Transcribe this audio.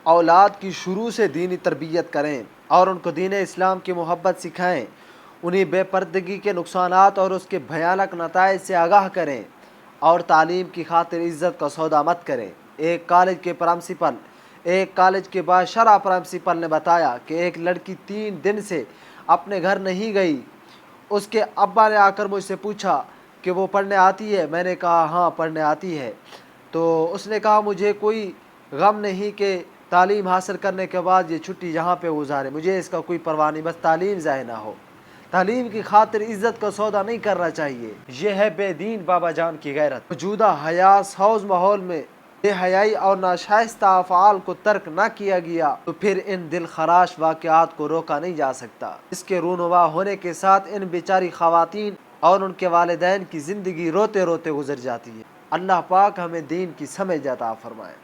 اولاد کی شروع سے دینی تربیت کریں اور ان کو دین اسلام کی محبت سکھائیں، انہیں بے پردگی کے نقصانات اور اس کے بھیانک نتائج سے آگاہ کریں، اور تعلیم کی خاطر عزت کا سودا مت کریں۔ ایک کالج کے باشرہ پرنسپل نے بتایا کہ ایک لڑکی 3 دن سے اپنے گھر نہیں گئی۔ اس کے ابا نے آ کر مجھ سے پوچھا کہ وہ پڑھنے آتی ہے؟ میں نے کہا ہاں پڑھنے آتی ہے۔ تو اس نے کہا مجھے کوئی غم نہیں کہ تعلیم حاصل کرنے کے بعد یہ چھٹی یہاں پہ گزارے، مجھے اس کا کوئی پرواہ نہیں، بس تعلیم ضائع نہ ہو۔ تعلیم کی خاطر عزت کا سودا نہیں کرنا چاہیے، یہ ہے بے دین بابا جان کی غیرت۔ موجودہ حیاس حوض ماحول میں بے حیائی اور ناشائستہ افعال کو ترک نہ کیا گیا تو پھر ان دل خراش واقعات کو روکا نہیں جا سکتا۔ اس کے رونما ہونے کے ساتھ ان بیچاری خواتین اور ان کے والدین کی زندگی روتے روتے گزر جاتی ہے۔ اللہ پاک ہمیں دین کی سمجھ عطا فرمائے۔